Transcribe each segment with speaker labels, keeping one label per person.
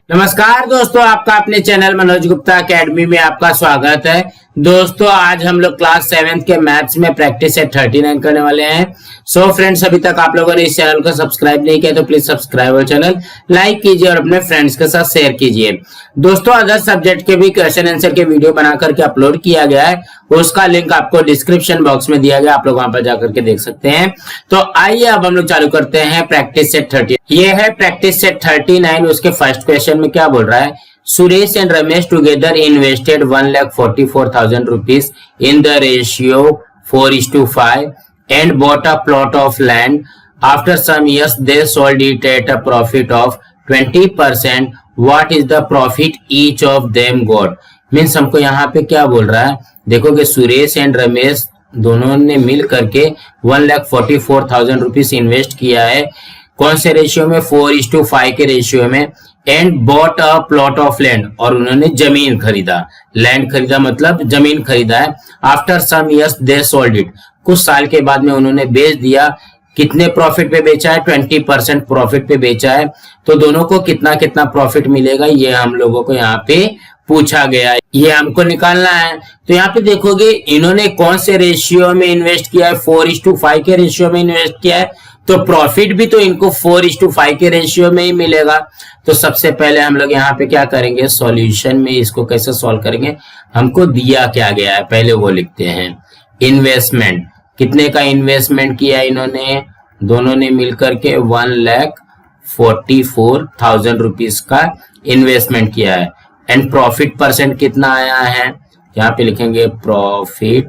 Speaker 1: नमस्कार दोस्तों, आपका अपने चैनल मनोज गुप्ता एकेडमी में आपका स्वागत है। दोस्तों आज हम लोग क्लास 7 के मैथ्स में प्रैक्टिस सेट 39 करने वाले हैं। सो फ्रेंड्स, अभी तक आप लोगों ने इस चैनल को सब्सक्राइब नहीं किया तो प्लीज सब्सक्राइब और चैनल लाइक कीजिए और अपने फ्रेंड्स के साथ शेयर कीजिए। दोस्तों अदर सब्जेक्ट के भी क्वेश्चन आंसर के वीडियो बना करके अपलोड किया गया है, उसका लिंक आपको डिस्क्रिप्शन बॉक्स में दिया गया, आप लोग वहां पर जाकर के देख सकते हैं। तो आइए अब हम लोग चालू करते हैं प्रैक्टिस सेट 30। ये है प्रैक्टिस सेट 39। उसके फर्स्ट क्वेश्चन में क्या बोल रहा है? Suresh and Ramesh together invested 1,44,000 rupees in the ratio 4:5 and bought a plot of land. After some years, they sold it at a profit of 20%. What is the profit each of them got? Means हमको यहाँ पे क्या बोल रहा है? देखोगे Suresh and Ramesh दोनों ने मिल करके 1,44,000 रुपीज इन्वेस्ट किया है। कौन से रेशियो में? 4:5 के रेशियो में। And bought a plot of land, और उन्होंने जमीन खरीदा। लैंड खरीदा मतलब जमीन खरीदा है। After some years they sold it, कुछ साल के बाद में उन्होंने बेच दिया। कितने प्रॉफिट पे बेचा है? 20% प्रॉफिट पे बेचा है। तो दोनों को कितना कितना प्रॉफिट मिलेगा, ये हम लोगों को यहाँ पे पूछा गया है, ये हमको निकालना है। तो यहाँ पे देखोगे इन्होंने कौन से रेशियो में इन्वेस्ट किया है? 4:5 के रेशियो में इन्वेस्ट किया है, तो प्रॉफिट भी तो इनको 4:5 के रेशियो में ही मिलेगा। तो सबसे पहले हम लोग यहाँ पे क्या करेंगे? सॉल्यूशन में इसको कैसे सॉल्व करेंगे? हमको दिया क्या गया है पहले वो लिखते हैं। इन्वेस्टमेंट, कितने का इन्वेस्टमेंट किया इन्होंने? दोनों ने मिलकर के 1,44,000 रुपीज का इन्वेस्टमेंट किया है। एंड प्रॉफिट परसेंट कितना आया है? यहाँ पे लिखेंगे प्रॉफिट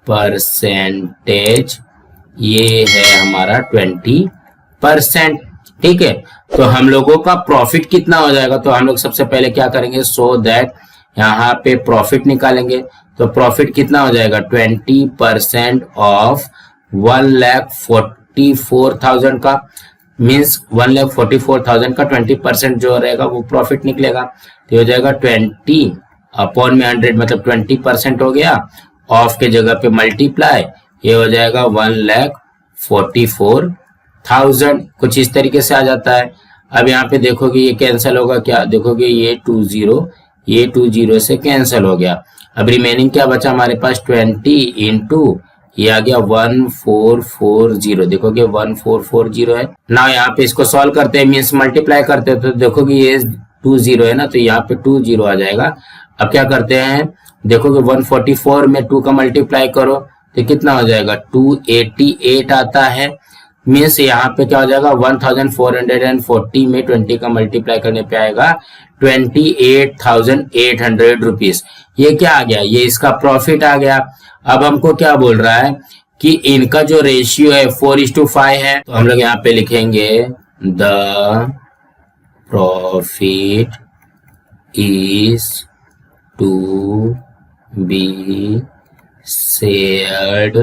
Speaker 1: परसेंटेज, ये है हमारा 20%। ठीक है, तो हम लोगों का प्रॉफिट कितना हो जाएगा? तो हम लोग सबसे पहले क्या करेंगे? सो दैट यहाँ पे प्रॉफिट निकालेंगे। तो प्रॉफिट कितना हो जाएगा? 20% ऑफ 1,44,000 का, मीन्स 1,44,000 का 20% जो रहेगा वो प्रॉफिट निकलेगा। तो हो जाएगा 20 अपॉन में 100, मतलब 20% हो गया। ऑफ के जगह पे मल्टीप्लाई, ये हो जाएगा 1,44,000। कुछ इस तरीके से आ जाता है। अब यहाँ पे देखोगे ये कैंसिल होगा क्या? देखोगे ये 20 से कैंसिल हो गया। अब रिमेनिंग क्या बचा हमारे पास? 20 इंटू ये आ गया 1,440। देखोगे 1,440 है ना। यहाँ पे इसको सॉल्व करते हैं, मीन्स मल्टीप्लाई करते हैं, तो देखोगे ये 20 है ना, तो यहाँ पे 20 आ जाएगा। अब क्या करते हैं? देखोगे 144 में 2 का मल्टीप्लाई करो तो कितना हो जाएगा? 288 आता है। मीन्स यहाँ पे क्या हो जाएगा? 1,440 में 20 का मल्टीप्लाई करने पे आएगा 28,800 रुपीज। ये क्या आ गया? ये इसका प्रॉफिट आ गया। अब हमको क्या बोल रहा है कि इनका जो रेशियो है 4:5 है, तो हम लोग यहाँ पे लिखेंगे the profit is to be shared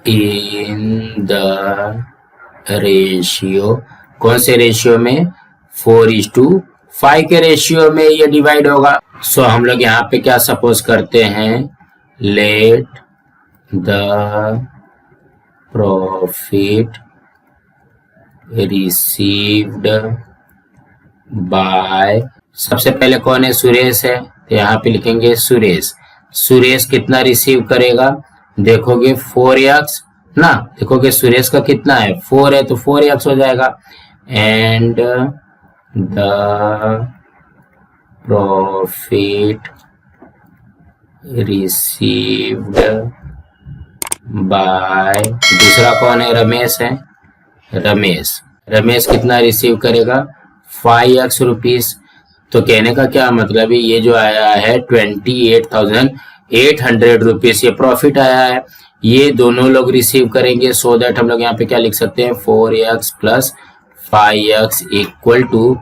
Speaker 1: in the ratio. कौन से रेशियो में? 4:5 के रेशियो में ये डिवाइड होगा। सो हम लोग यहाँ पे क्या सपोज करते हैं? Late the profit received bye, सबसे पहले कौन है? सुरेश है, तो यहाँ पे लिखेंगे सुरेश। सुरेश कितना रिसीव करेगा? देखोगे 4x ना, देखोगे सुरेश का कितना है? 4 है, तो 4x हो जाएगा। And the profit received bye, दूसरा कौन है? रमेश है। रमेश कितना रिसीव करेगा? 5x rupees. तो कहने का क्या मतलब है? ये जो आया है 28,800 रुपीज, ये प्रॉफिट आया है, ये दोनों लोग रिसीव करेंगे। सो दैट हम लोग यहाँ पे क्या लिख सकते हैं? 4x plus 5x equal to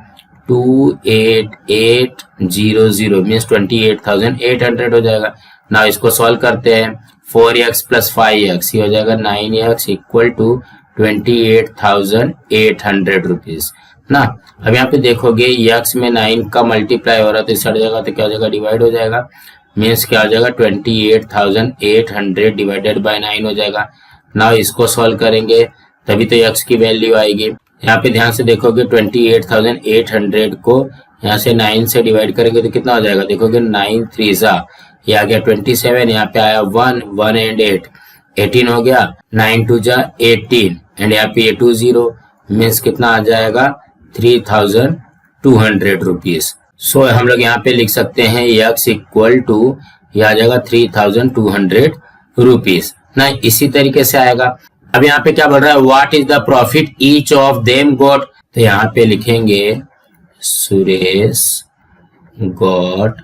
Speaker 1: 28,800 means 28,800 हो जाएगा ना। इसको सॉल्व करते हैं। 4x प्लस 5x, ये हो जाएगा 9x इक्वल टू 28,800 रुपीज ना। अब यहाँ पे देखोगे x में 9 का मल्टीप्लाई हो रहा है, तो इस जगह तो क्या हो जाएगा? डिवाइड हो जाएगा। मीन्स क्या हो जाएगा? 28,800 डिवाइडेड बाय 9 हो जाएगा ना। इसको सॉल्व करेंगे तभी तो x की वैल्यू आएगी। यहाँ पे ध्यान से देखोगे 28,800 को यहाँ से 9 से डिवाइड करेंगे तो कितना हो जाएगा, देखोगे 9 3 सा, ये आ गया 27, यहाँ पे आया 1 1 एंड 8 18 हो गया, 9 2 जा 18 एंड यहाँ पे 20 मीन्स कितना आ जाएगा 3200 रुपीज। सो हम लोग यहाँ पे लिख सकते हैं x इक्वल टू, यह आ जाएगा 3200 रुपीज ना। इसी तरीके से आएगा। अब यहाँ पे क्या बोल रहा है, what is the profit each of them got, तो यहाँ पे लिखेंगे Suresh got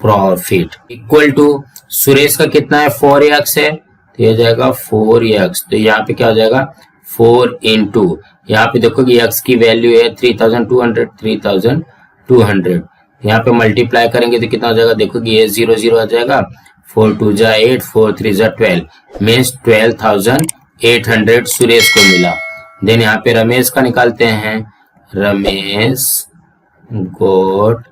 Speaker 1: profit equal to, Suresh का कितना है 4x है, तो ये जाएगा 4x, तो यहाँ पे क्या हो जाएगा 4 इंटू, यहाँ पे देखोगे x की वैल्यू है 3200, यहाँ पे मल्टीप्लाई करेंगे तो कितना हो जाएगा, देखोगे ये 0 0 आ जाएगा, 4 2 जा 8 4 3 जा 12 मीन्स 12,800 सुरेश को मिला। देन यहाँ पे रमेश का निकालते हैं, रमेश गॉट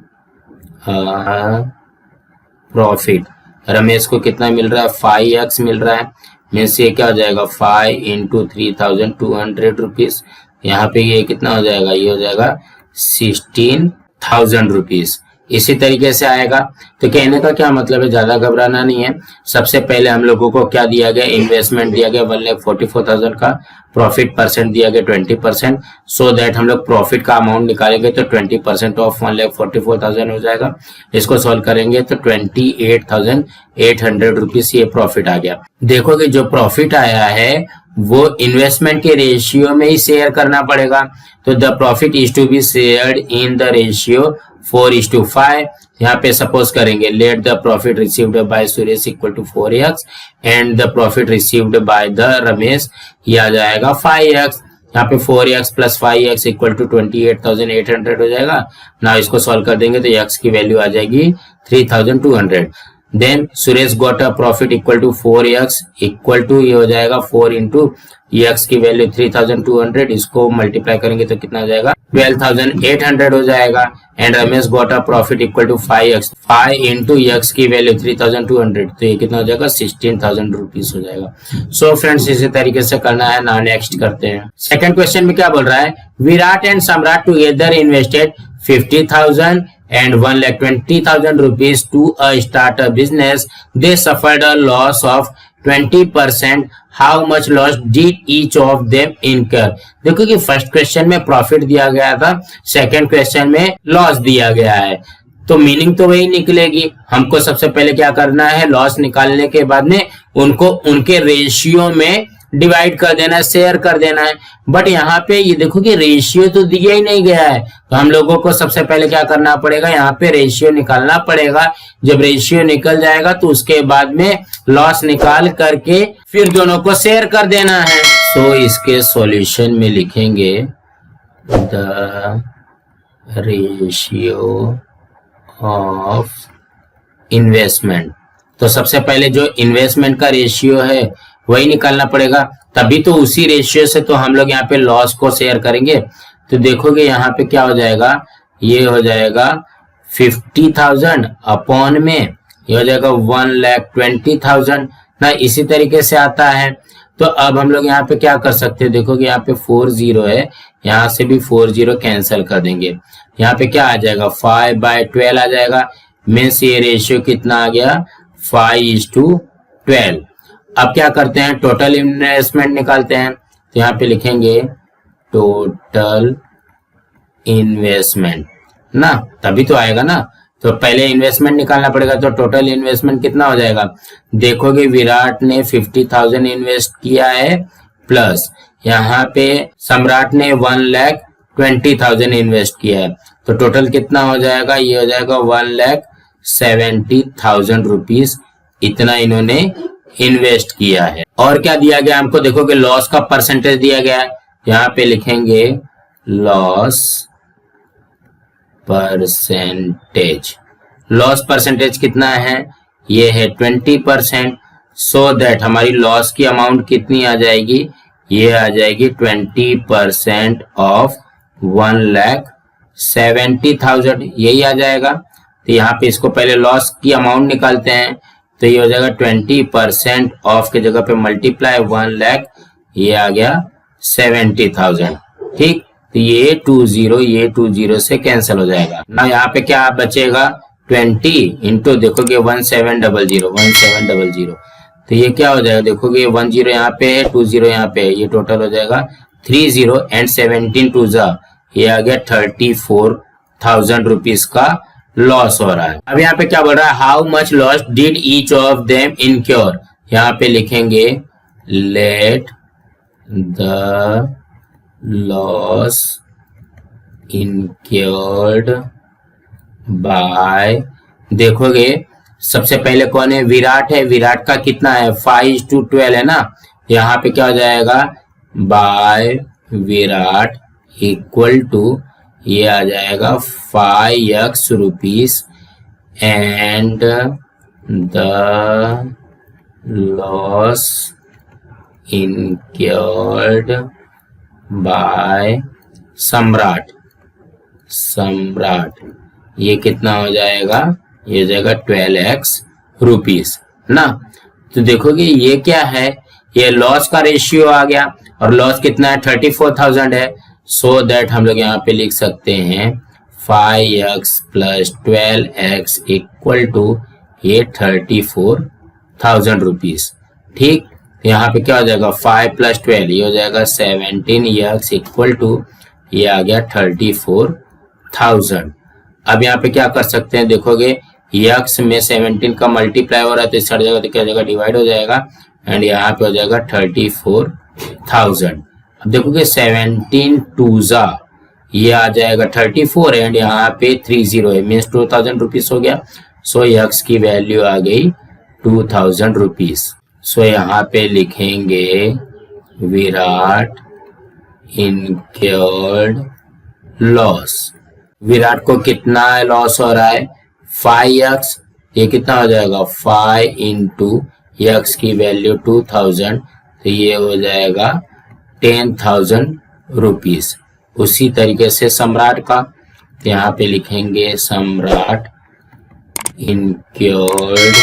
Speaker 1: प्रॉफिट, रमेश को कितना मिल रहा है 5x मिल रहा है, मीन्स ये क्या हो जाएगा 5 इंटू 3200 रुपीज, यहाँ पे ये कितना हो जाएगा, ये हो जाएगा 16,000 रुपीज। इसी तरीके से आएगा। तो कहने का क्या मतलब है, ज्यादा घबराना नहीं है। सबसे पहले हम लोगों को क्या दिया गया, इन्वेस्टमेंट दिया गया 1,44,000 का, प्रॉफिट परसेंट दिया गया 20%, सो दैट हम लोग प्रॉफिट का अमाउंट निकालेंगे तो 20% ऑफ 1,44,000 हो जाएगा। इसको सॉल्व करेंगे तो 28,800 रुपीज ये प्रॉफिट आ गया। देखोगे जो प्रॉफिट आया है वो इन्वेस्टमेंट के रेशियो में ही शेयर करना पड़ेगा, तो the profit is to be shared in the ratio 4:5। यहाँ पे सपोज करेंगे let the profit received by Suresh equal to 4x and the profit received by the Ramesh, ये आ जाएगा 5x। यहाँ पे 4x plus 5x equal to 28,800 हो जाएगा ना। इसको सॉल्व कर देंगे तो x की वैल्यू आ जाएगी 3,200। Then Suresh got a profit equal to 4x equal to, ये हो जाएगा 4 इंटू x की वैल्यू 3,200, इसको मल्टीप्लाई करेंगे तो कितना हो जाएगा 12,800 हो जाएगा। And Ramesh got a profit equal to 5x, 5 into x की वैल्यू 3,200, तो ये कितना हो जाएगा 16,000 रुपीज हो जाएगा। सो फ्रेंड्स इसी तरीके से करना है ना। नेक्स्ट करते हैं। सेकंड क्वेश्चन में क्या बोल रहा है, विराट एंड सम्राट together invested 50,000 and 1,20,000 rupees to start a business. They suffered a loss of 20%. How much loss did each of them incur? देखो कि फर्स्ट क्वेश्चन में प्रॉफिट दिया गया था, सेकंड क्वेश्चन में लॉस दिया गया है, तो मीनिंग तो वही निकलेगी। हमको सबसे पहले क्या करना है, लॉस निकालने के बाद में उनको उनके रेशियो में डिवाइड कर देना है, शेयर कर देना है। बट यहाँ पे ये देखो कि रेशियो तो दिया ही नहीं गया है, तो हम लोगों को सबसे पहले क्या करना पड़ेगा, यहाँ पे रेशियो निकालना पड़ेगा। जब रेशियो निकल जाएगा तो उसके बाद में लॉस निकाल करके फिर दोनों को शेयर कर देना है। सो इसके सॉल्यूशन में लिखेंगे द रेशियो ऑफ इन्वेस्टमेंट। तो सबसे पहले जो इन्वेस्टमेंट का रेशियो है वही निकालना पड़ेगा, तभी तो उसी रेशियो से तो हम लोग यहाँ पे लॉस को शेयर करेंगे। तो देखोगे यहाँ पे क्या हो जाएगा, ये हो जाएगा 50,000 अपॉन में ये हो जाएगा 1,20,000 ना। इसी तरीके से आता है। तो अब हम लोग यहाँ पे क्या कर सकते हैं, देखोगे यहाँ पे 4 0 है, यहाँ से भी 4 0 कैंसिल कर देंगे। यहाँ पे क्या आ जाएगा 5/12 आ जाएगा, मीन्स ये रेशियो कितना आ गया 5:12। अब क्या करते हैं, टोटल इन्वेस्टमेंट निकालते हैं। तो यहाँ पे लिखेंगे टोटल इन्वेस्टमेंट ना, तभी तो आएगा ना। तो पहले इन्वेस्टमेंट निकालना पड़ेगा, तो टोटल इन्वेस्टमेंट कितना हो जाएगा, देखोगे विराट ने 50,000 इन्वेस्ट किया है, प्लस यहाँ पे सम्राट ने 1,20,000 इन्वेस्ट किया है, तो टोटल कितना हो जाएगा, ये हो जाएगा 1,70,000 रुपीज। इतना इन्होंने इन्वेस्ट किया है। और क्या दिया गया हमको, देखोगे लॉस का परसेंटेज दिया गया है, यहाँ पे लिखेंगे लॉस परसेंटेज। लॉस परसेंटेज कितना है, ये है 20%। सो दैट हमारी लॉस की अमाउंट कितनी आ जाएगी, ये आ जाएगी 20% ऑफ 1,70,000, यही आ जाएगा। तो यहाँ पे इसको पहले लॉस की अमाउंट निकालते हैं, तो ये हो जाएगा 20% ऑफ के जगह पे मल्टीप्लाई 1 लाख, ये आ गया 70,000। ठीक, तो ये 20 से कैंसिल हो जाएगा ना। यहाँ पे क्या बचेगा 20 इंटू देखोगे 1700 तो ये क्या हो जाएगा देखोगे 10 यहाँ पे है 20 यहाँ पे है, ये टोटल हो जाएगा 30 एंड 17 टू जा ये आ गया 34,000 रुपीज का लॉस हो रहा है। अब यहाँ पे क्या बोल रहा है how much loss did each of them incur. यहाँ पे लिखेंगे let the loss incurred by, देखोगे सबसे पहले कौन है विराट है, विराट का कितना है 5:12 है ना। यहाँ पे क्या हो जाएगा बाय विराट इक्वल टू ये आ जाएगा 5x rupees and the loss incurred by Samrat, ये कितना हो जाएगा ये हो जाएगा 12x रुपीज ना। तो देखोगे ये क्या है ये लॉस का रेशियो आ गया और लॉस कितना है 34,000 है। सो दैट हम लोग यहाँ पे लिख सकते हैं 5x plus 12x equal to ये 34,000 रुपीज। ठीक, यहाँ पे क्या हो जाएगा 5 प्लस 12 ये हो जाएगा 17x इक्वल टू ये आ गया 34,000। अब यहाँ पे क्या कर सकते हैं देखोगे x में 17 का मल्टीप्लाई हो रहा है तो इस जगह तो क्या हो जाएगा डिवाइड हो जाएगा एंड यहाँ पे हो जाएगा 34,000। अब देखोगे 17 टू जा ये आ जाएगा 34 एंड यहाँ पे 30 है मीन्स 2,000 रुपीज हो गया। सो x की वैल्यू आ गई 2,000 रुपीज। सो यहाँ पे लिखेंगे विराट इनक्योर्ड लॉस, विराट को कितना लॉस हो रहा है 5x, ये कितना हो जाएगा 5 इंटू x की वैल्यू 2,000 तो ये हो जाएगा 10,000 रुपीज। उसी तरीके से सम्राट का तो यहाँ पे लिखेंगे सम्राट इनक्योर्ड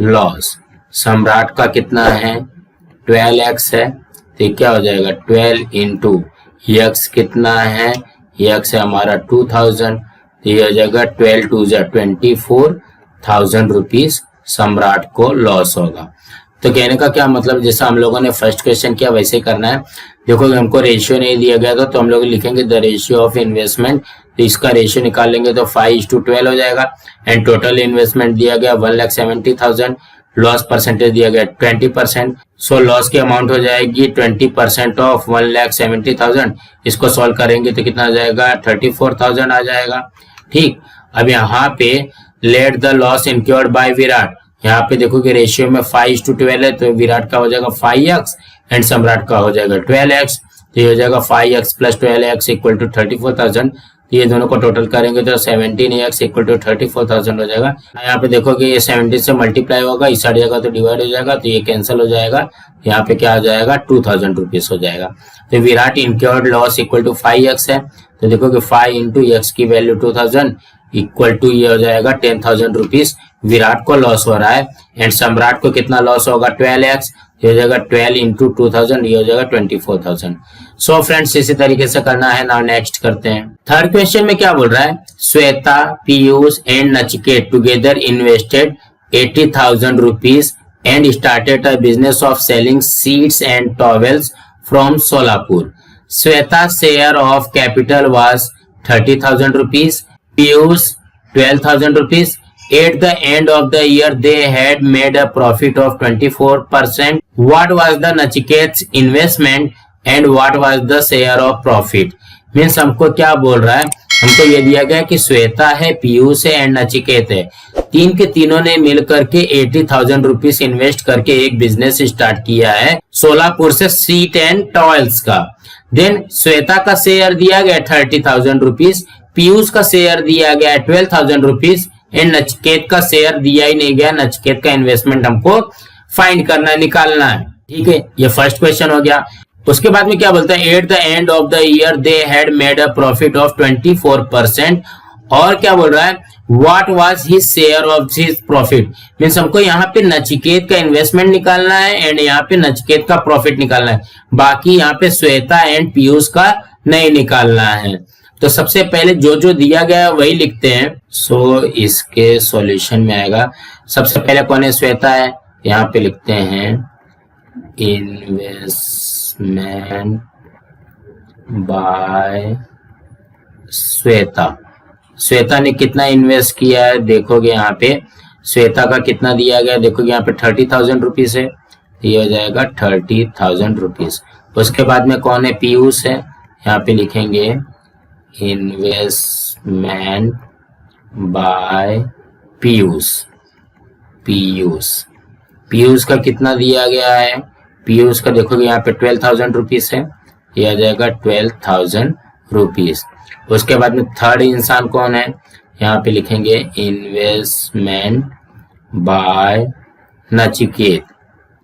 Speaker 1: लॉस, सम्राट का कितना है 12x है तो क्या हो जाएगा 12 इंटू x कितना है x है हमारा 2,000 तो ये हो जाएगा 12 टू जा 24,000 रुपीज सम्राट को लॉस होगा। तो कहने का क्या मतलब जैसा हम लोगों ने फर्स्ट क्वेश्चन किया वैसे ही करना है। देखो हमको रेशियो नहीं दिया गया था तो हम लोग लिखेंगे द रेशियो ऑफ इन्वेस्टमेंट, तो इसका रेशियो निकाल लेंगे तो 5:12 हो जाएगा एंड टोटल इन्वेस्टमेंट दिया गया 1,70,000, लॉस परसेंटेज दिया गया 20%। सो लॉस की अमाउंट हो जाएगी 20% ऑफ 1,70,000। इसको सॉल्व करेंगे तो कितना आ जाएगा 34,000 आ जाएगा। ठीक, अब यहाँ पे let the loss incurred by Virat, यहाँ पे देखोगे रेशियो में 5:12 है तो विराट का हो जाएगा 5x एंड सम्राट का हो जाएगा 12x तो ये हो जाएगा 5x plus 12x equal to 34,000। ये दोनों को टोटल करेंगे तो 17x इक्वल टू 34,000 हो जाएगा। यहाँ पे देखोगे ये 17 से मल्टीप्लाई होगा इस साइड जगह तो डिवाइड हो जाएगा तो ये कैंसिल हो जाएगा, यहाँ पे क्या हो जाएगा 2,000 रुपीज हो जाएगा। तो Virat incurred loss equal to 5x है तो देखोगे 5 इंटू x की वैल्यू 2,000 इक्वल टू ये हो जाएगा 10,000 रुपीज विराट को लॉस हो रहा है एंड सम्राट को कितना लॉस होगा 12x, ये हो जाएगा 12 इंटू 2,000 ये हो जाएगा 24,000। सो फ्रेंड्स इसी तरीके से करना है। नाउ नेक्स्ट करते हैं। थर्ड क्वेश्चन में क्या बोल रहा है Shweta Piyush and Nachiket together invested 80,000 rupees and started a business of selling seeds and towels from Solapur. Shweta share of capital was 30,000 rupees, Piyush 12,000 rupees. At the end of the year, they had made a profit of 24%. What was the Nachiket's investment and what was the share of profit? Means हमको क्या बोल रहा है, हमको ये दिया गया कि श्वेता है, पीयूष है एंड नचिकेत है, तीन के तीनों ने मिलकर के 80,000 रुपीज इन्वेस्ट करके एक बिजनेस स्टार्ट किया है सोलापुर से सीट एंड टॉयल्स का। देन श्वेता का शेयर दिया गया 30,000 रुपीज, पीयूष का शेयर दिया गया 12,000 रुपीज एंड नचिकेत का शेयर दिया ही नहीं गया। नचिकेत का इन्वेस्टमेंट हमको फाइंड करना है, निकालना है। ठीक है, ये फर्स्ट क्वेश्चन हो गया। उसके बाद में क्या बोलता है at the end of the year they had made a profit of 24%। और क्या बोल रहा है what was his share of his profit, means हमको यहाँ पे नचिकेत का इन्वेस्टमेंट निकालना है एंड यहाँ पे नचिकेत का प्रॉफिट निकालना है। बाकी यहाँ पे श्वेता एंड पीयूष का नहीं निकालना है। तो सबसे पहले जो जो दिया गया है वही लिखते हैं। सो इसके सॉल्यूशन में आएगा, सबसे पहले कौन है, श्वेता है, यहाँ पे लिखते हैं इन्वेस्टमेंट बाय श्वेता। श्वेता ने कितना इन्वेस्ट किया है देखोगे यहाँ पे, श्वेता का कितना दिया गया देखोगे यहाँ पे 30,000 रुपीज है, ये हो जाएगा 30,000 रुपीज। उसके बाद में कौन है, पीयूष है, यहाँ पे लिखेंगे इन्वेस्टमेंट बाय पीयूष। पीयूष का कितना दिया गया है, पीयूष का देखोगे यहाँ पे 12,000 रुपीज है, ये आ जाएगा 12,000 रुपीज। उसके बाद में थर्ड इंसान कौन है, यहाँ पे लिखेंगे इन्वेस्टमेंट बाय नचिकेत,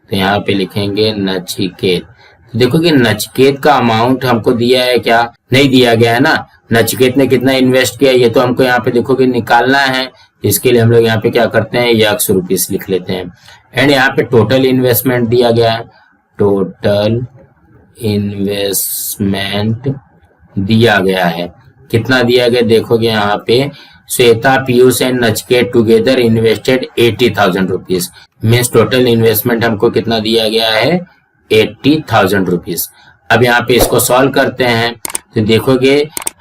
Speaker 1: तो यहाँ पे लिखेंगे नचिकेत। तो देखो कि नचिकेत का अमाउंट हमको दिया है क्या, नहीं दिया गया है ना, नचिकेत ने कितना इन्वेस्ट किया ये तो हमको यहाँ पे देखोगे निकालना है। इसके लिए हम लोग यहाँ पे क्या करते हैं, यक्स रुपीस लिख लेते हैं। एंड यहाँ पे टोटल इन्वेस्टमेंट दिया गया है, टोटल इन्वेस्टमेंट दिया गया है, कितना दिया गया देखोगे यहाँ पे, Shweta, Piyush and Nachiket together invested 80,000 rupees. Means total investment हमको कितना दिया गया है, 80,000 रुपीज। अब यहाँ पे इसको सॉल्व करते हैं तो देखोगे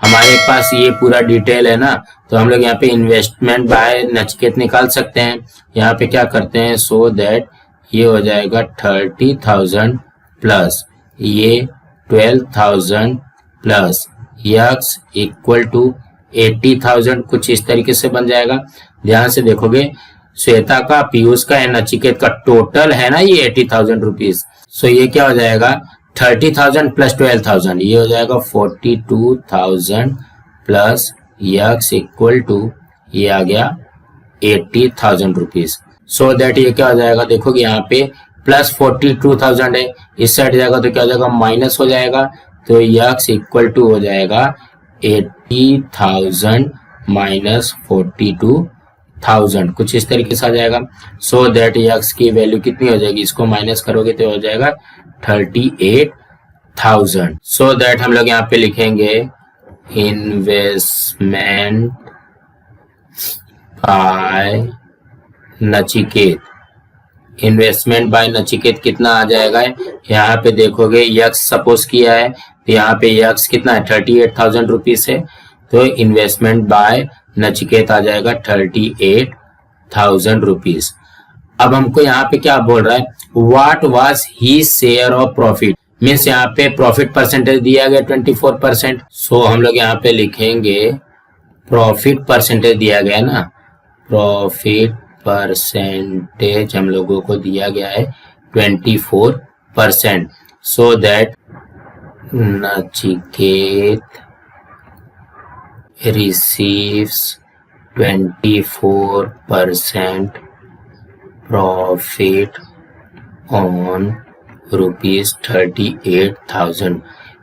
Speaker 1: हमारे पास ये पूरा डिटेल है ना, तो हम लोग यहाँ पे इन्वेस्टमेंट बाय नचिकेत निकाल सकते हैं। यहाँ पे क्या करते हैं, सो दैट ये हो जाएगा 30,000 प्लस ये 12,000 प्लस यक्स इक्वल टू 80,000, कुछ इस तरीके से बन जाएगा। ध्यान से देखोगे श्वेता का, पीयूष का एंड नचिकेत का टोटल है ना ये 80,000 रुपीज। सो ये क्या हो जाएगा 30,000 प्लस 12,000, ये हो जाएगा 42,000 प्लस यक्स इक्वल टू ये आ गया 80,000 रुपीज। सो दैट ये क्या हो जाएगा देखोगे यहाँ पे प्लस 42,000 है, इस साइड जाएगा तो क्या हो जाएगा माइनस हो जाएगा, तो यक्स इक्वल टू हो जाएगा 80,000 माइनस 42,000, कुछ इस तरीके से आ जाएगा। सो दैट यक्स की वैल्यू कितनी हो जाएगी, इसको माइनस करोगे तो हो जाएगा 38,000। सो दैट हम लोग यहाँ पे लिखेंगे investment by Nachiket. Investment by Nachiket कितना आ जाएगा, यहाँ पे देखोगे यक्स सपोज किया है तो यहाँ पे यक्स कितना है 38,000 रुपीज है, तो इन्वेस्टमेंट बाय नचिकेत आ जाएगा 38,000 रुपीज। अब हमको यहाँ पे क्या बोल रहा है, what was he share of profit, means यहाँ पे प्रॉफिट परसेंटेज दिया गया 24%। सो हम लोग यहाँ पे लिखेंगे प्रॉफिट परसेंटेज दिया गया ना, प्रॉफिट परसेंटेज हम लोगों को दिया गया है 24%। So that Nachiket receives 24% profit on rupees 38,000।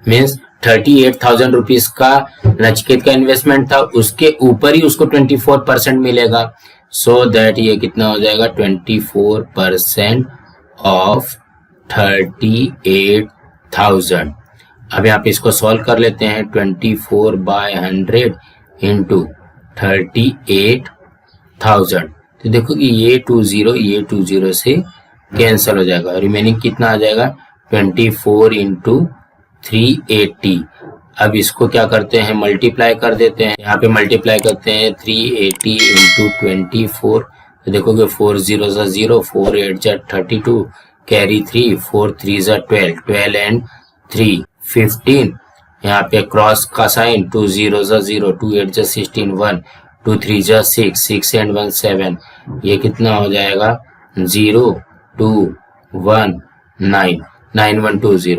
Speaker 1: Means 38,000 rupees का नचिकेत का इन्वेस्टमेंट था, उसके ऊपर ही उसको 24% मिलेगा। सो दैट ये कितना हो जाएगा 24% ऑफ 38,000। अब यहाँ पे इसको सॉल्व कर लेते हैं, 24/100 इंटू 38,000। तो देखो कि ये 20 से कैंसिल हो जाएगा, रिमेनिंग कितना आ जाएगा 24 इंटू 380। अब इसको क्या करते हैं मल्टीप्लाई कर देते हैं, यहाँ पे मल्टीप्लाई करते हैं 380 इंटू 24। तो देखोगे 4 0 ज़ा 0, 4 8 ज़ा 32, कैरी 3, 4 3 ज़ा 12, 12 एंड 3 15। यहाँ पे क्रॉस का साइन 2 0 ज़ा 0, 2 8 ज़ा 16, 1 2 3 ज़ा 6, 6 एंड 1 7। ये कितना हो जाएगा 0 2 1 9, 9120।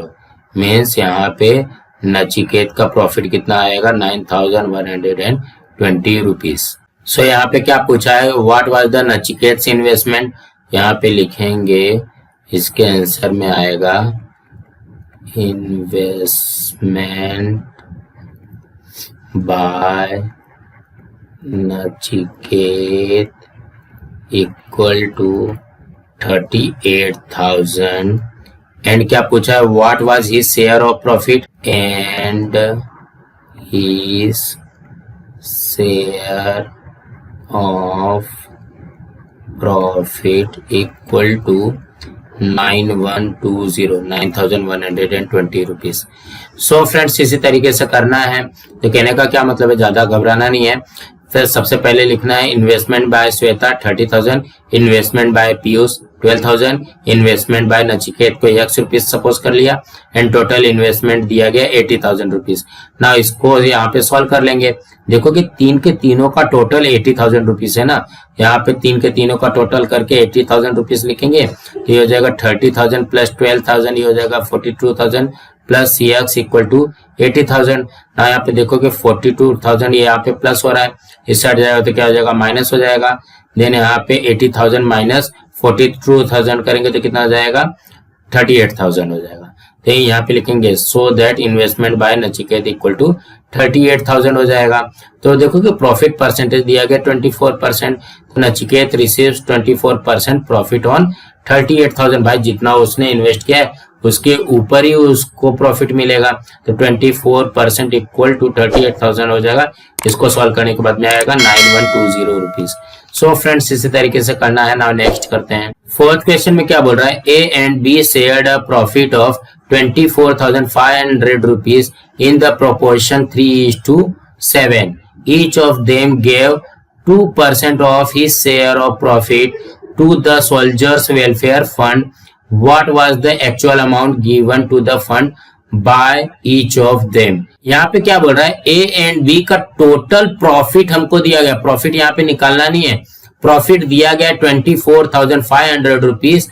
Speaker 1: मीन्स यहाँ पे नचिकेत का प्रॉफिट कितना आएगा 9,120 रुपीज। सो यहाँ पे क्या पूछा है, what was the Nachiket investment, यहाँ पे लिखेंगे इसके आंसर में आएगा investment by Nachiket equal to 38,000 and क्या पूछा है, what was his share of profit, and his share of profit equal to 9120 rupees. So friends इसी तरीके से करना है। तो कहने का क्या मतलब है, ज्यादा घबराना नहीं है। फिर सबसे पहले लिखना है investment by Shweta 30,000, investment by Piyush 12,000, investment by Nachiket को ₹100 सपोज कर लिया, एंड टोटल इन्वेस्टमेंट दिया गया 80,000 रुपीज। ना इसको यहाँ पे सॉल्व कर लेंगे। देखो कि तीन के तीनों का टोटल 80,000 रुपीज है ना, यहाँ पे तीन के तीनों का टोटल करके 80,000 रुपीज लिखेंगे। तो ये हो जाएगा 30,000 प्लस 12,000, ये हो जाएगा 42,000 प्लस CX इक्वल टू 80,000। ना यहाँ पे देखो कि 42,000 ये यहाँ पे प्लस हो रहा है, इस साइड जाएगा तो क्या हो जाएगा, माइनस हो जाएगा। देन यहाँ पे 80,000 माइनस 42,000 करेंगे तो कितना हो जाएगा, 38,000 हो जाएगा। तो यहाँ पे लिखेंगे so that investment by Nachiket equal to 38,000 हो जाएगा। तो देखो कि प्रॉफिट परसेंटेज दिया गया 24%, तो नचिकेत रिसीव्स 24% प्रॉफिट ऑन 38,000। भाई जितना उसने इन्वेस्ट किया है उसके ऊपर ही उसको प्रॉफिट मिलेगा, तो 24% इक्वल टू 38,000 हो जाएगा। इसको सॉल्व करने के बाद में आएगा 9120 रुपीज। सो फ्रेंड्स इसी तरीके से करना है। नाउ नेक्स्ट करते हैं। फोर्थ क्वेश्चन में क्या बोल रहा है, A and be shared a profit of 24,500 rupees in the proportion 3:7. Each of them gave 2% of his share of profit to the soldiers welfare fund. What was the actual amount given to the fund by each of them? यहाँ पे क्या बोल रहा है, A and B का total profit हमको दिया गया। प्रॉफिट यहाँ पे निकालना नहीं है, प्रॉफिट दिया गया 24,500 रुपीज।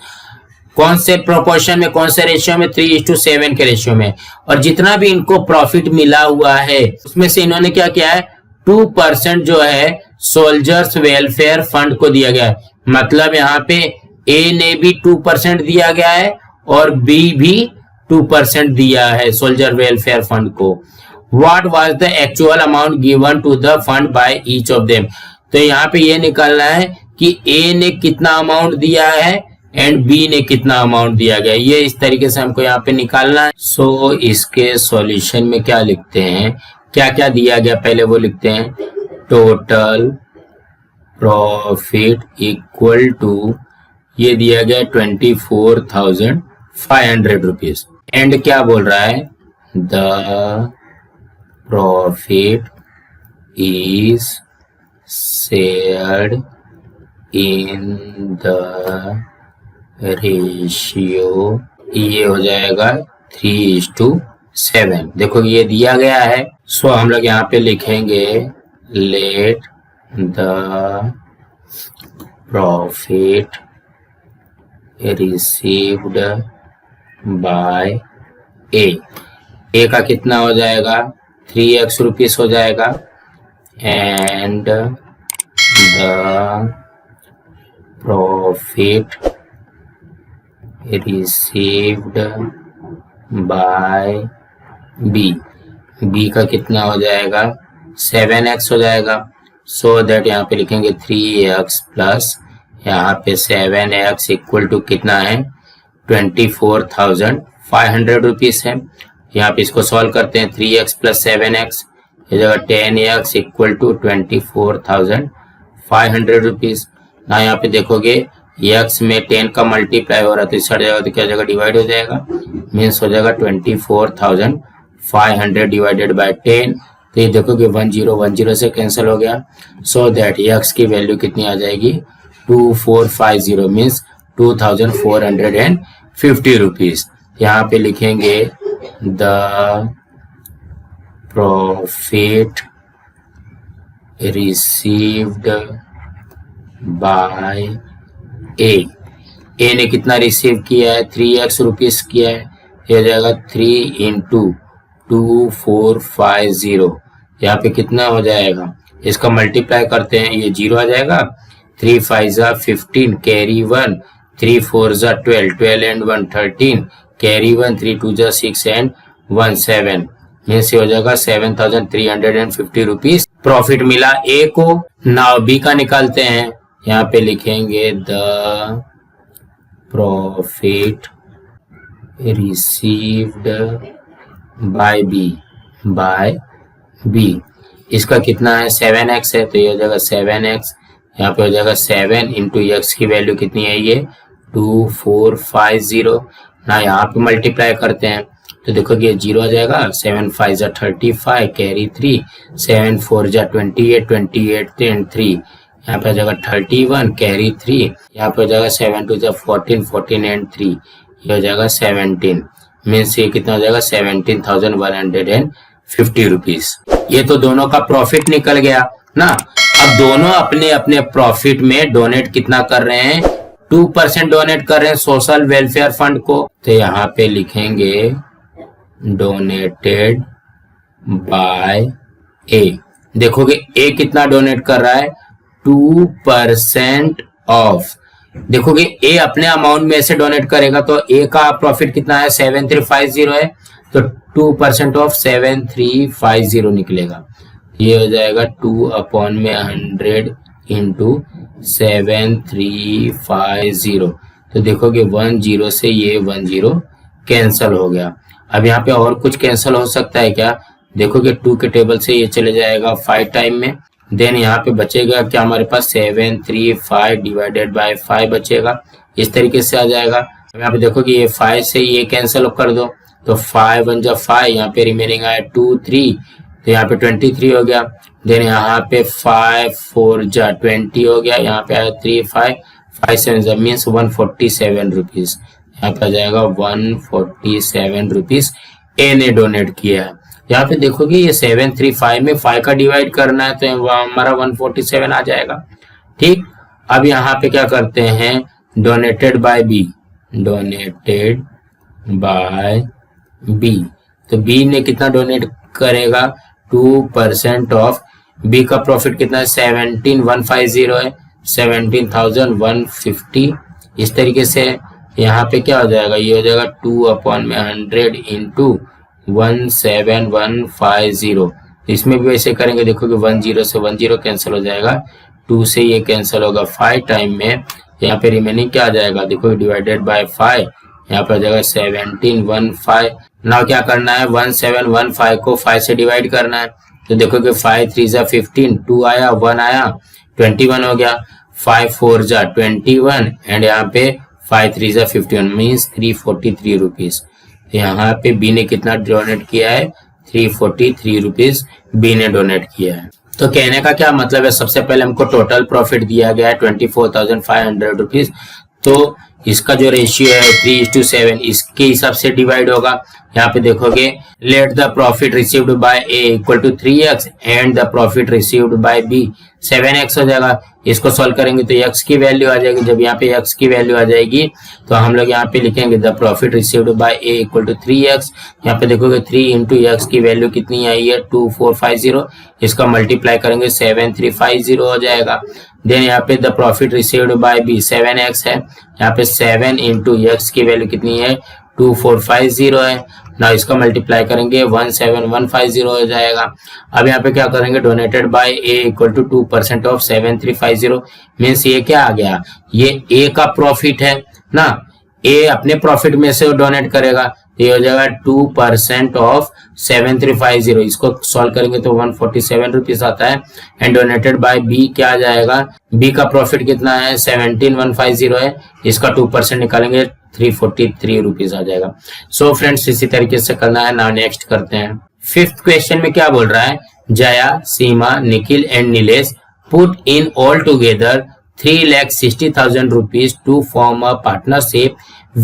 Speaker 1: कौन से प्रोपोर्शन में, कौन से रेशियो में, 3:7 के रेशियो में। और जितना भी इनको प्रॉफिट मिला हुआ है उसमें से इन्होंने क्या किया है, 2% जो है सोल्जर्स वेलफेयर फंड को दिया गया है। मतलब यहाँ पे ए ने भी 2% दिया गया है और बी भी 2% दिया है सोल्जर वेलफेयर फंड को। What was the actual amount given to the fund by each of them. तो यहाँ पे ये निकालना है कि ए ने कितना अमाउंट दिया है एंड बी ने कितना अमाउंट दिया गया, ये इस तरीके से हमको यहाँ पे निकालना है। सो इसके सॉल्यूशन में क्या लिखते हैं, क्या क्या दिया गया पहले वो लिखते हैं। टोटल प्रॉफिट इक्वल टू, ये दिया गया 24,500 रुपीज। एंड क्या बोल रहा है, the profit is shared in the ratio, ये हो जाएगा 3:7। देखो ये दिया गया है। सो हम लोग यहाँ पे लिखेंगे let the profit received by A का कितना हो जाएगा, 3x रुपीस हो जाएगा। And the profit received by B का कितना हो जाएगा, 7x हो जाएगा। सो दैट यहाँ पे लिखेंगे 3x प्लस यहाँ पे 7x इक्वल टू कितना है, 24,500 रुपीज है। यहाँ पे इसको सॉल्व करते हैं, 3x प्लस 7x ये जगह 10x इक्वल टू 24,500 रुपीज। ना यहाँ पे देखोगे x में 10 का मल्टीप्लाई हो रहा है तो इस साइड जाएगा तो क्या जगह डिवाइड हो जाएगा, मीन्स हो जाएगा 24,500 डिवाइडेड बाय 10। तो ये देखोगे 10 से कैंसिल हो गया। सो दैट x की वैल्यू कितनी आ जाएगी, 2450 मीन्स 2,450 रुपीज। यहाँ पे लिखेंगे द प्रॉफिट रिसीव्ड बाय ए ने कितना रिसीव किया है, 3x रुपीज किया है। ये हो जाएगा 3 इंटू 2450, यहाँ पे कितना हो जाएगा, इसका मल्टीप्लाई करते हैं, ये 0 आ जाएगा। 3 5 15 carry 1, 3 4 12, 12 and 1 13 carry 1, 3 2 6 and 1 7, means हो जाएगा 7,350 रुपीज प्रॉफिट मिला ए को। नाउ बी का निकालते हैं। यहाँ पे लिखेंगे the profit received by B, इसका कितना है 7x है, तो ये हो जाएगा 7x, यहाँ पे हो जाएगा 7 इंटू एक्स की वैल्यू कितनी है ये 2450 ना, यहाँ पे मल्टीप्लाई करते हैं तो देखो कि ये 0 आ जाएगा, 7 5 जा 35 कैरी 3, 7 4 जा 28 28 3, यहाँ पे हो जाएगा 31 कैरी 3, यहाँ पे हो जाएगा 7 2 जा 14 14 एंड 3, ये हो जाएगा 17, मीन्स ये कितना हो जाएगा 17,150 रुपीज। ये तो दोनों का प्रॉफिट निकल गया ना। अब दोनों अपने अपने प्रॉफिट में डोनेट कितना कर रहे हैं, 2% डोनेट कर रहे हैं सोशल वेलफेयर फंड को, तो यहाँ पे लिखेंगे डोनेटेड बाय ए। देखोगे ए कितना डोनेट कर रहा है 2% ऑफ, देखोगे ए अपने अमाउंट में से डोनेट करेगा तो ए का प्रॉफिट कितना है 7350 है, तो 2% ऑफ 7350 निकलेगा, ये हो जाएगा 2/100 इंटू 7350। तो देखोगे 10 से ये 10 कैंसल हो गया। अब यहाँ पे और कुछ कैंसल हो सकता है क्या, देखोगे 2 के टेबल से ये चले जाएगा 5 टाइम में, देन यहाँ पे बचेगा क्या हमारे पास 735 डिवाइडेड बाय 5 बचेगा, इस तरीके से आ जाएगा। अब यहाँ पे देखो कि ये 5 से ये कैंसिल कर दो, तो 5 1 जा 5, यहाँ पे रिमेनिंग आया 2 3, तो यहाँ पे 23 हो गया, देन यहाँ पे 5 4 जा 20 हो गया, यहाँ पे आया 3 5 5 7 मीन्स 147 रुपीज, यहाँ पे आ जाएगा 147 रुपीज ए ने डोनेट किया है। यहाँ पे देखोगे ये 735 में 5 का डिवाइड करना है तो हमारा 147 आ जाएगा। ठीक, अब यहाँ पे क्या करते हैं donated by B, donated by B, तो बी ने कितना डोनेट करेगा 2% ऑफ, बी का प्रॉफिट कितना है 17,150 है, 17,150, इस तरीके से यहाँ पे क्या हो जाएगा, ये हो जाएगा 2/100 इंटू 17150, इसमें भी वैसे करेंगे, देखो कि 10 से 10 कैंसिल हो जाएगा, 2 से ये कैंसिल होगा 5 टाइम में, यहाँ पे रिमेनिंग क्या आ जाएगा, देखो डिवाइडेड बाय 5, यहाँ पे आ जाएगा 1715। नाउ क्या करना है 1715 को 5 से डिवाइड करना है, तो देखो कि 5 3 जा 15, 2 आया 1 आया 21 हो गया, 5 4 जा 21 एंड यहाँ पे 5 3 जा 51 मीन्स 343 रुपीज। यहाँ पे बी ने कितना डोनेट किया है 343 रुपीज बी ने डोनेट किया है। तो कहने का क्या मतलब है, सबसे पहले हमको टोटल प्रॉफिट दिया गया है 24,500 रुपीज, तो इसका जो रेशियो है 3:7 इसके हिसाब से डिवाइड होगा। यहाँ पे देखोगे let the profit received by A equal to 3x and the profit received by B 7x हो जाएगा। इसको सॉल्व करेंगे तो x की वैल्यू आ जाएगी, जब यहाँ पे x की वैल्यू आ जाएगी तो हम लोग यहाँ पे लिखेंगे the profit received by A equal to 3x। यहाँ पे देखोगे 3 इंटू एक्स की वैल्यू कितनी आई है 2450, इसका मल्टीप्लाई करेंगे 7350 हो जाएगा। देन यहाँ पे the profit received by B 7x है, यहाँ पे 7 इंटू एक्स की वैल्यू कितनी है 2450 है ना, इसका मल्टीप्लाई करेंगे 17150 हो जाएगा। अब यहाँ पे क्या करेंगे donated by A equal to 2% of 7350 means ये क्या आ गया, ये ए का प्रॉफिट है ना, ए अपने प्रॉफिट में से डोनेट करेगा, तो ये हो जाएगा 2% ऑफ 7350, इसको सॉल्व करेंगे तो 147 रुपीज आता है। एंड डोनेटेड बाय बी क्या आ जाएगा, बी का प्रॉफिट कितना है 17,150 है, इसका 2% निकालेंगे 343 रुपीज आ जाएगा। सो फ्रेंड्स इसी तरीके से करना है। नाउ नेक्स्ट करते हैं। 5th क्वेश्चन में क्या बोल रहा है, Jaya, Seema, Nikhil and Nilesh put in all together 3,60,000 rupees to form a partnership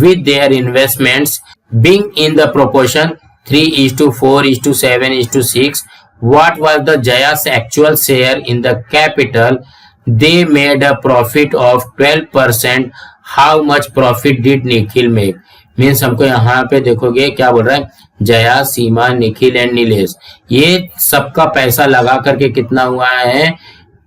Speaker 1: with their investments being in the proportion 3:4:7:6. What was the Jaya's actual share in the capital? They made a profit of 12%. How much profit did Nikhil make? Means हमको यहाँ पे देखोगे क्या बोल रहा है, Jaya, Seema, Nikhil and Nilesh ये सबका पैसा लगा करके कितना हुआ है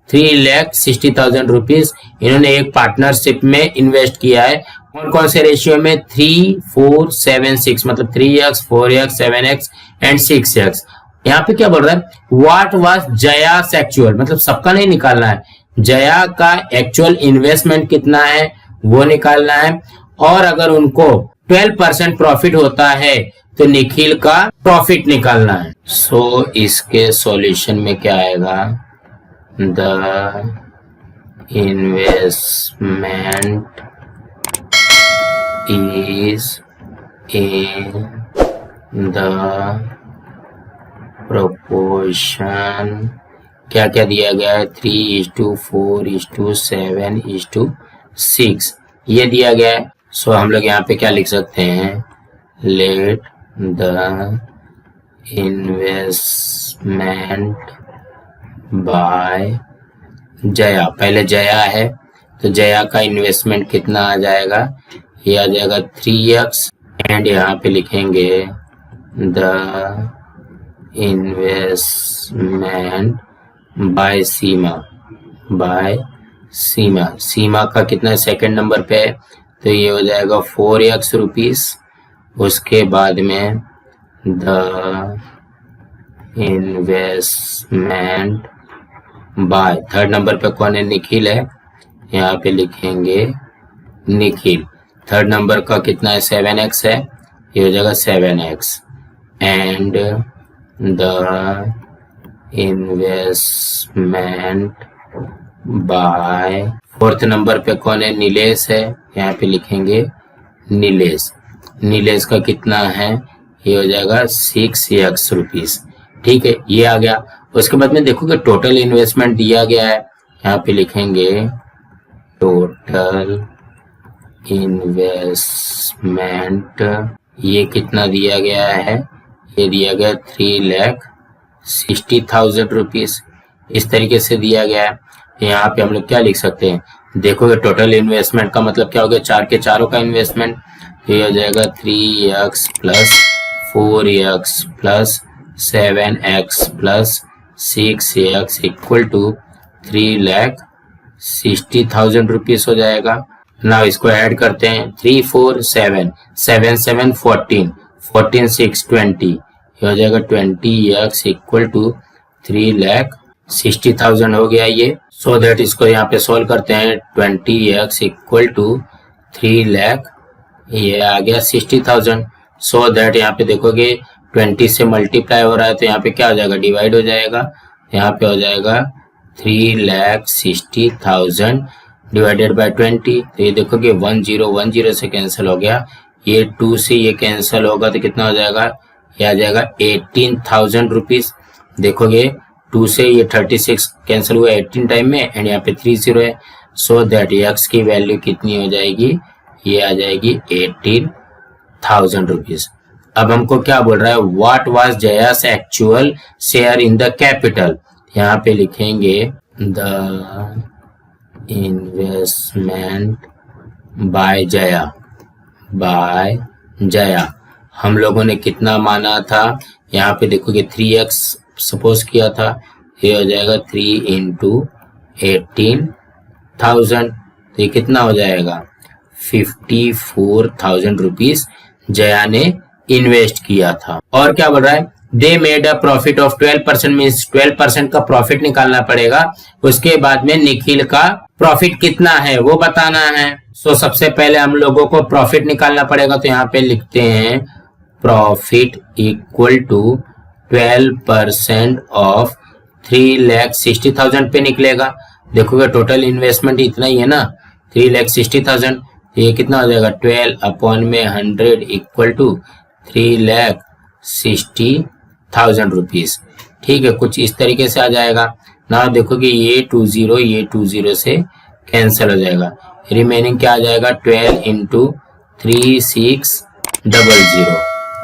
Speaker 1: 3,60,000 रुपीज इन्होंने एक पार्टनरशिप में इन्वेस्ट किया है। कौन कौन से रेशियो में 3 4 7 6 मतलब 3x 4x 7x and 6x। यहाँ पे क्या बोल रहा है व्हाट वाज जयास एक्चुअल, मतलब सबका नहीं निकालना है, जया का एक्चुअल इन्वेस्टमेंट कितना है वो निकालना है। और अगर उनको 12% प्रॉफिट होता है तो निखिल का प्रॉफिट निकालना है। सो इसके सॉल्यूशन में क्या आएगा, the investment is in the proportion, क्या क्या दिया गया है, 3:4:7:6 ये दिया गया है। सो हम लोग यहाँ पे क्या लिख सकते हैं, let the investment by Jaya, पहले जया है तो जया का इन्वेस्टमेंट कितना आ जाएगा, ये आ जाएगा 3x एंड यहाँ पे लिखेंगे द इन्वेस्टमेंट बाय सीमा, सीमा का कितना सेकंड नंबर पे है तो ये हो जाएगा 4x रुपीस। उसके बाद में the investment by third number पे कौन है, निखिल है, यहाँ पे लिखेंगे निखिल। थर्ड नंबर का कितना है, 7x है, ये हो जाएगा 7x and the investment by fourth number पे कौन है, नीलेश है, यहाँ पे लिखेंगे नीलेश। नीलेश का कितना है, ये हो जाएगा 6x रुपीस। ठीक है, ये आ गया। उसके बाद में देखो कि टोटल इन्वेस्टमेंट दिया गया है, यहाँ पे लिखेंगे टोटल इन्वेस्टमेंट, ये कितना दिया गया है, ये दिया गया 3,60,000 रुपीस। इस तरीके से दिया गया है। यहाँ पे हम लोग क्या लिख सकते हैं, देखोगे टोटल इन्वेस्टमेंट का मतलब क्या हो गया, चार के चारों का इन्वेस्टमेंट, ये हो जाएगा 3x plus 4x plus 7x plus 6x equal to 3,60,000 rupees हो जाएगा ना। इसको ऐड करते हैं, 3 4 7 7 7 14 14 6 20, ये हो जाएगा 20x इक्वल टू 3,60,000 हो गया ये। सो दैट इसको यहाँ पे सोल्व करते हैं, 20x इक्वल टू 3 लाख, ये आ गया 60,000। सो दैट यहाँ पे देखोगे 20 से मल्टीप्लाई हो रहा है तो यहाँ पे क्या हो जाएगा, डिवाइड हो जाएगा, यहाँ पे हो जाएगा 3,60,000 डिवाइडेड बाय 20। तो ये देखोगे 1010 से कैंसिल हो गया, ये 2 से ये कैंसिल होगा तो कितना हो जाएगा, ये आ जाएगा 18,000 रुपीज। देखोगे 2 से ये 36 कैंसिल हुआ 18 टाइम में एंड यहाँ पे 30 है। सो दैट एक्स की वैल्यू कितनी हो जाएगी, ये आ जाएगी 18,000 रुपीज। अब हमको क्या बोल रहा है, what was Jaya's actual share in the capital. यहाँ पे लिखेंगे द इन्वेस्टमेंट बाय जया, हम लोगों ने कितना माना था, यहाँ पे देखोगे 3x सपोज किया था, ये हो जाएगा 3 इंटू 18,000, तो ये कितना हो जाएगा 54,000 रुपीज जया ने इन्वेस्ट किया था। और क्या बोल रहा है, they made a profit of 12%, means 12% का प्रॉफिट निकालना पड़ेगा। उसके बाद में निखिल का प्रॉफिट कितना है वो बताना है। सो सबसे पहले हम लोगों को प्रॉफिट निकालना पड़ेगा, तो यहाँ पे लिखते हैं प्रॉफिट इक्वल टू 12% ऑफ 3,60,000 पे निकलेगा। देखोगे टोटल इन्वेस्टमेंट इतना ही है ना, 3,60,000, ये कितना हो जाएगा 12 अपॉन में 100 इक्वल टू 3,60,000 रुपीज। ठीक है, कुछ इस तरीके से आ जाएगा ना। देखोगे ये 20 से कैंसिल हो जाएगा, रिमेनिंग क्या आ जाएगा 12 इंटू 3600।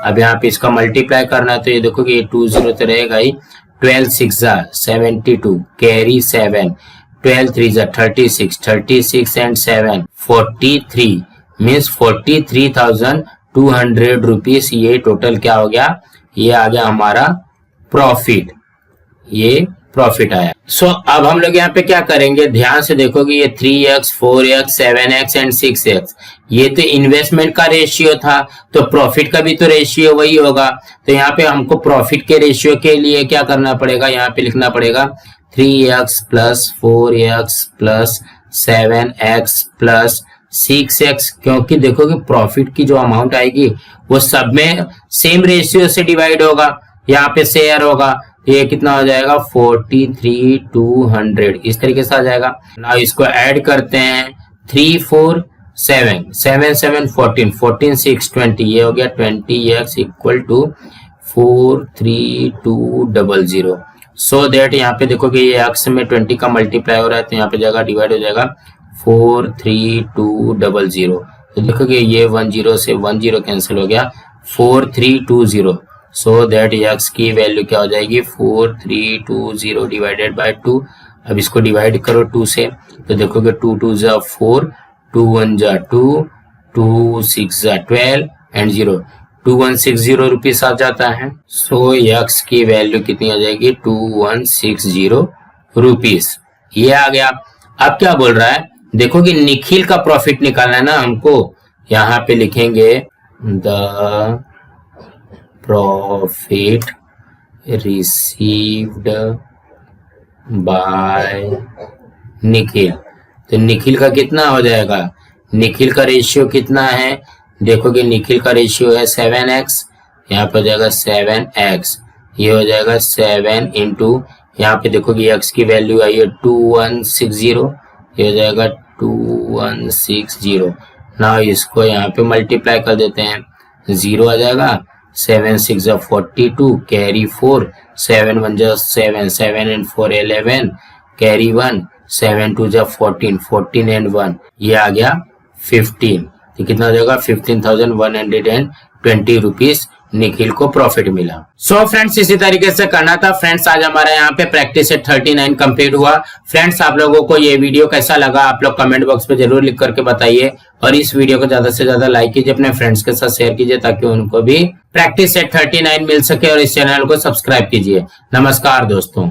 Speaker 1: अब यहाँ पे इसका मल्टीप्लाई करना है तो ये देखोगे ये 20 तो रहेगा ही, 12 6 72 कैरी 7, 12 3 36, 36 एंड 7 43, मीन्स 43,200 रुपीज। ये टोटल क्या हो गया, ये आ गया हमारा प्रॉफिट, ये प्रॉफिट आया। सो अब हम लोग यहाँ पे क्या करेंगे, ध्यान से देखोगे ये 3x 4x 7x and 6x, ये तो इन्वेस्टमेंट का रेशियो था, तो प्रॉफिट का भी तो रेशियो वही होगा। तो यहाँ पे हमको प्रॉफिट के रेशियो के लिए क्या करना पड़ेगा, यहाँ पे लिखना पड़ेगा 3x plus 4x plus 7x plus 6x, क्योंकि देखो कि प्रॉफिट की जो अमाउंट आएगी वो सब में सेम रेशियो से डिवाइड होगा, यहाँ पे शेयर होगा, ये कितना हो जाएगा 43,200 इस तरीके से आ जाएगा। ना इसको ऐड करते हैं 3 4 7 7 7 14 14 6 20, ये हो गया 20x equal to 43200। So that यहाँ पे देखो कि ये x में 20 का मल्टीप्लाई हो रहा है तो यहाँ पे जगह डिवाइड हो जाएगा 43200। तो देखो कि ये 10 से 10 कैंसिल हो गया 4320। सो दैट x की वैल्यू क्या हो जाएगी 4320 डिवाइडेड बाय 2। अब इसको डिवाइड करो 2 से तो देखोगे 2 2 जा 4, 2 1 जा 2, 2 6 जा 12 एंड 0 2160 रुपीस आ जाता है। सो x की वैल्यू कितनी आ जाएगी 2160 रुपीस, ये आ गया। अब क्या बोल रहा है, देखो कि निखिल का प्रॉफिट निकालना है ना हमको, यहाँ पे लिखेंगे the profit received bye Nikhil. तो निखिल का कितना हो जाएगा, निखिल का रेशियो कितना है, देखोगे निखिल का रेशियो है 7x, यहाँ पे हो जाएगा 7x, ये हो जाएगा 7 इंटू यहाँ पे देखोगे x की वैल्यू आई है 2160, ये हो जाएगा 2160। ना इसको यहाँ पे मल्टीप्लाई कर देते हैं, 0 आ जाएगा, 7 6 जा 42 कैरी 4, 7 1 जा 7 7 एंड 4 11 कैरी 1, 7 2 जा 14 14 एंड 1, ये आ गया 15। तो कितना हो जाएगा 15,120 रुपीस निखिल को प्रॉफिट मिला। सो फ्रेंड्स इसी तरीके से करना था। फ्रेंड्स आज हमारा यहाँ पे प्रैक्टिस सेट 39 कंप्लीट हुआ। फ्रेंड्स आप लोगों को ये वीडियो कैसा लगा आप लोग कमेंट बॉक्स पे जरूर लिख करके बताइए, और इस वीडियो को ज्यादा से ज्यादा लाइक कीजिए, अपने फ्रेंड्स के साथ शेयर कीजिए ताकि उनको भी प्रैक्टिस सेट 39 मिल सके, और इस चैनल को सब्सक्राइब कीजिए। नमस्कार दोस्तों।